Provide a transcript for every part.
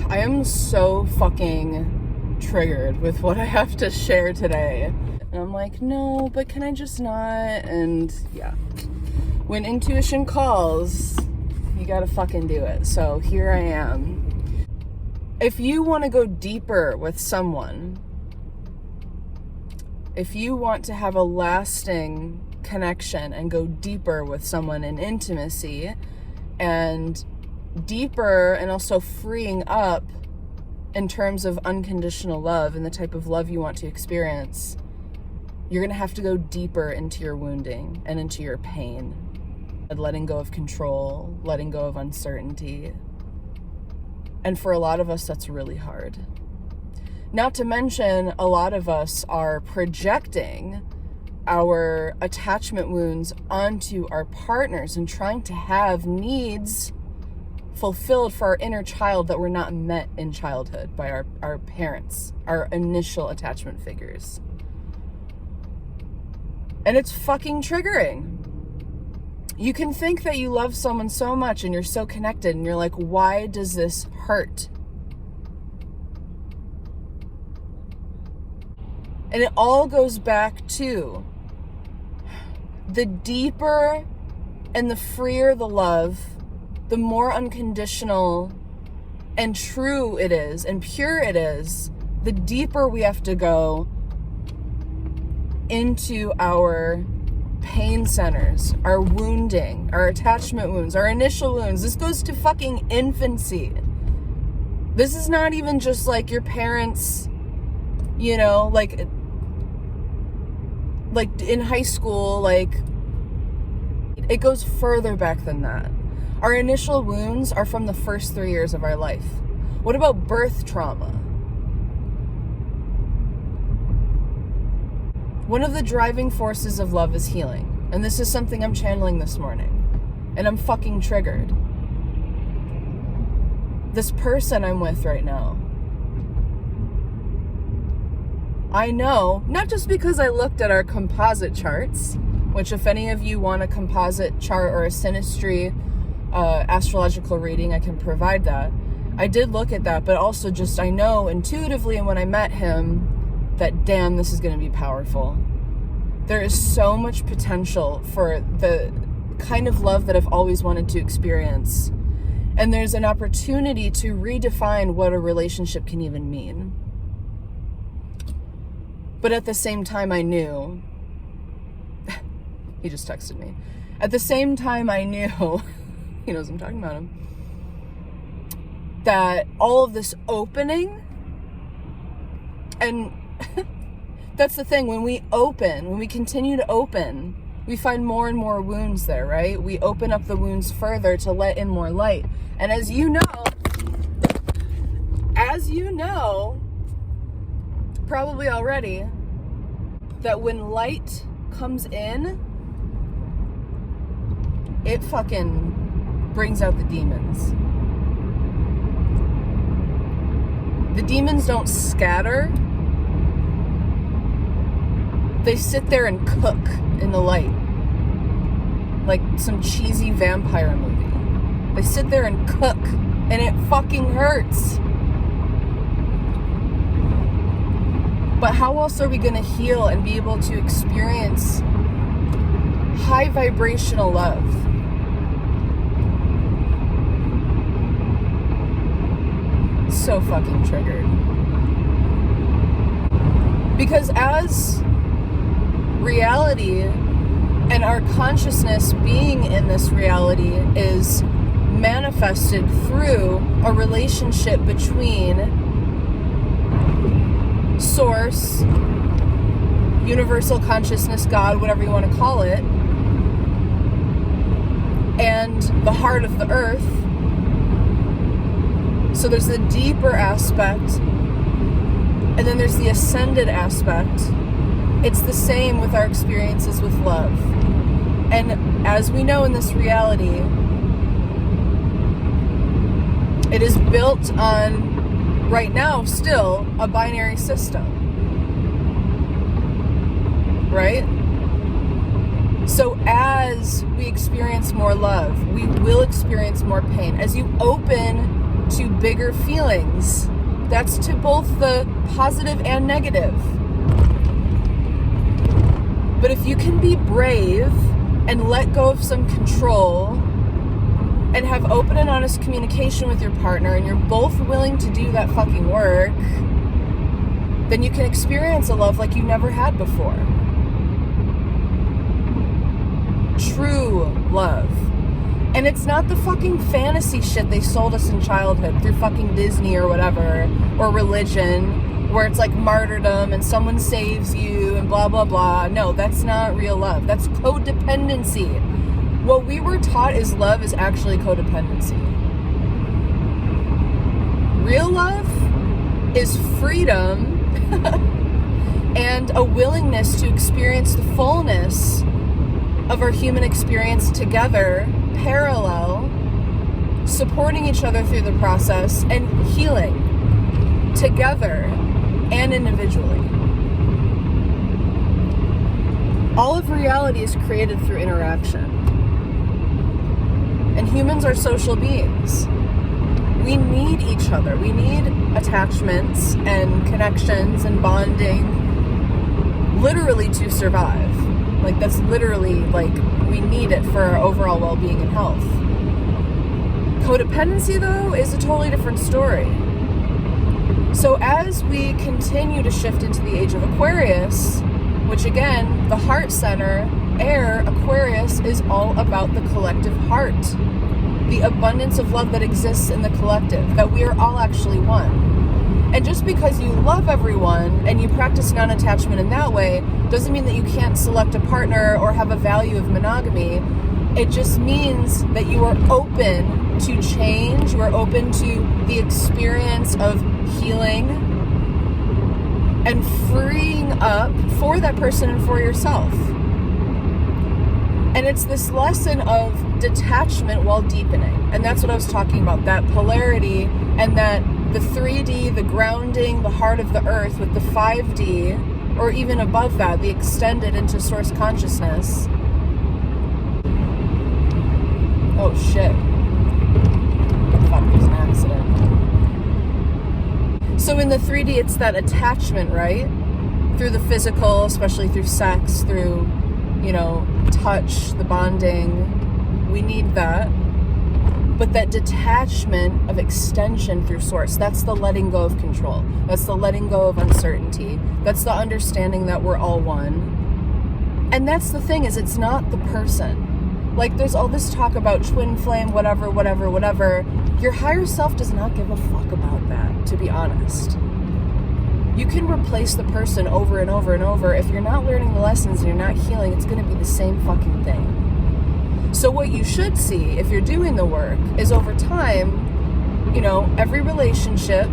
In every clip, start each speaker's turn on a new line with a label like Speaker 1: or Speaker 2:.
Speaker 1: I am so fucking triggered with what I have to share today. And I'm like, no, but can I just not? And yeah, when intuition calls, you gotta fucking do it. So here I am. If you want to go deeper with someone, if you want to have a lasting connection and go deeper with someone in intimacy and deeper and also freeing up in terms of unconditional love and the type of love you want to experience, you're going to have to go deeper into your wounding and into your pain, and letting go of control, letting go of uncertainty. And for a lot of us, that's really hard. Not to mention, a lot of us are projecting our attachment wounds onto our partners and trying to have needs fulfilled for our inner child that were not met in childhood by our parents, our initial attachment figures. And it's fucking triggering. You can think that you love someone so much and you're so connected and you're like, why does this hurt? And it all goes back to the deeper and the freer the love, the more unconditional and true it is and pure it is, the deeper we have to go into our pain centers, our wounding, our attachment wounds, our initial wounds. This goes to fucking infancy. This is not even just like your parents, you know, like in high school, like it goes further back than that. Our initial wounds are from the first 3 years of our life. What about birth trauma? One of the driving forces of love is healing. And this is something I'm channeling this morning. And I'm fucking triggered. This person I'm with right now, I know, not just because I looked at our composite charts, which if any of you want a composite chart or a synastry astrological reading, I can provide that. I did look at that, but also just I know intuitively, and when I met him, that damn, this is going to be powerful. There is so much potential for the kind of love that I've always wanted to experience. And there's an opportunity to redefine what a relationship can even mean. But at the same time, I knew, he just texted me. At the same time, I knew, he knows I'm talking about him, that all of this opening, and that's the thing, when we continue to open, we find more and more wounds there, right? We open up the wounds further to let in more light. And as you know, probably already, that when light comes in, it fucking brings out the demons. The demons don't scatter. They sit there and cook in the light. Like some cheesy vampire movie. They sit there and cook, and it fucking hurts. But how else are we going to heal and be able to experience high vibrational love? So fucking triggered. Because as reality and our consciousness being in this reality is manifested through a relationship between source, universal consciousness, God, whatever you want to call it, and the heart of the earth. So there's the deeper aspect, and then there's the ascended aspect. It's the same with our experiences with love. And as we know in this reality, it is built on, right now, still, a binary system. Right? So as we experience more love, we will experience more pain. As you open to bigger feelings. That's to both the positive and negative. But if you can be brave and let go of some control and have open and honest communication with your partner, and you're both willing to do that fucking work, then you can experience a love like you never had before. True love. And it's not the fucking fantasy shit they sold us in childhood through fucking Disney or whatever, or religion, where it's like martyrdom and someone saves you and blah, blah, blah. No, that's not real love. That's codependency. What we were taught is love is actually codependency. Real love is freedom and a willingness to experience the fullness of our human experience together, parallel, supporting each other through the process and healing together and individually. All of reality is created through interaction. And humans are social beings. We need each other. We need attachments and connections and bonding literally to survive. Like, that's literally, like, we need it for our overall well-being and health. Codependency, though, is a totally different story. So as we continue to shift into the age of Aquarius, which again, the heart center, air, Aquarius, is all about the collective heart. The abundance of love that exists in the collective, that we are all actually one. And just because you love everyone and you practice non-attachment in that way doesn't mean that you can't select a partner or have a value of monogamy. It just means that you are open to change, you are open to the experience of healing and freeing up for that person and for yourself. And it's this lesson of detachment while deepening. And that's what I was talking about, that polarity, and that the 3D, the grounding, the heart of the earth, with the 5D, or even above that, the extended into source consciousness. Oh shit. Fuck, there's an accident. So in the 3D, it's that attachment, right? Through the physical, especially through sex, through, touch, the bonding. We need that. But that detachment of extension through source, that's the letting go of control. That's the letting go of uncertainty. That's the understanding that we're all one. And that's the thing, is it's not the person. Like, there's all this talk about twin flame, whatever. Your higher self does not give a fuck about that, to be honest. You can replace the person over and over and over. If you're not learning the lessons and you're not healing, it's going to be the same fucking thing. So what you should see, if you're doing the work, is over time, every relationship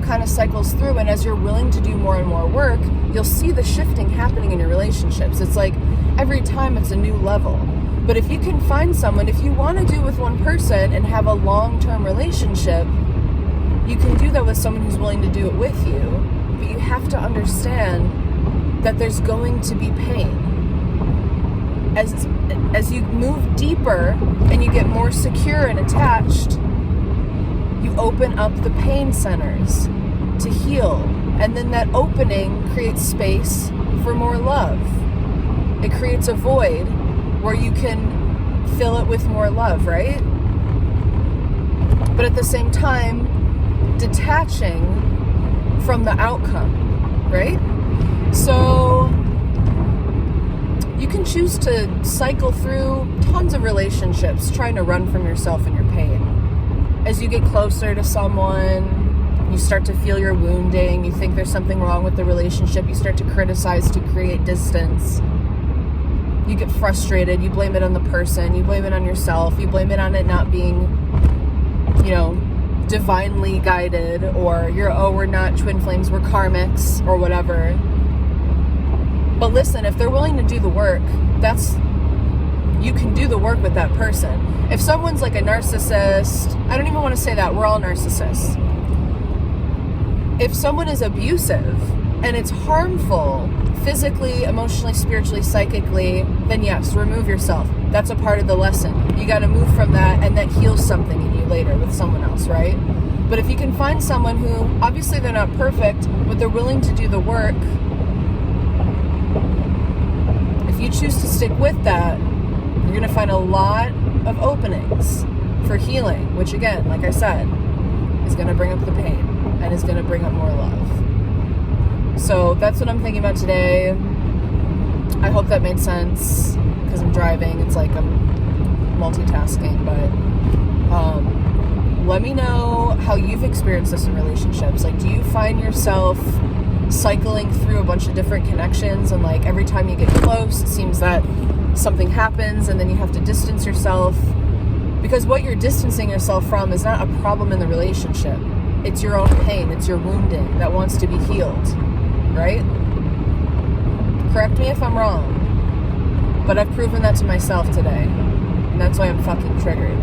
Speaker 1: kind of cycles through, and as you're willing to do more and more work, you'll see the shifting happening in your relationships. It's like every time it's a new level. But if you can find someone, if you want to do with one person and have a long-term relationship, you can do that with someone who's willing to do it with you. But you have to understand that there's going to be pain. As you move deeper and you get more secure and attached, you open up the pain centers to heal. And then that opening creates space for more love. It creates a void where you can fill it with more love, right? But at the same time, detaching from the outcome, right? So you can choose to cycle through tons of relationships trying to run from yourself and your pain. As you get closer to someone, you start to feel your wounding, you think there's something wrong with the relationship, you start to criticize to create distance. You get frustrated, you blame it on the person, you blame it on yourself, you blame it on it not being, divinely guided, or we're not twin flames, we're karmics, or whatever. But listen, if they're willing to do the work, you can do the work with that person. If someone's like a narcissist, I don't even want to say that, we're all narcissists. If someone is abusive, and it's harmful physically, emotionally, spiritually, psychically, then yes, remove yourself. That's a part of the lesson. You got to move from that, and that heals something in you later with someone else, right? But if you can find someone who, obviously they're not perfect, but they're willing to do the work, if you choose to stick with that, you're going to find a lot of openings for healing, which again, like I said, is going to bring up the pain and is going to bring up more love. So that's what I'm thinking about today. I hope that made sense, because I'm driving. It's like I'm multitasking, but let me know how you've experienced this in relationships. Like, do you find yourself cycling through a bunch of different connections, and like every time you get close, it seems that something happens and then you have to distance yourself? Because what you're distancing yourself from is not a problem in the relationship. It's your own pain. It's your wounding that wants to be healed, right? Correct me if I'm wrong, but I've proven that to myself today, and that's why I'm fucking triggered.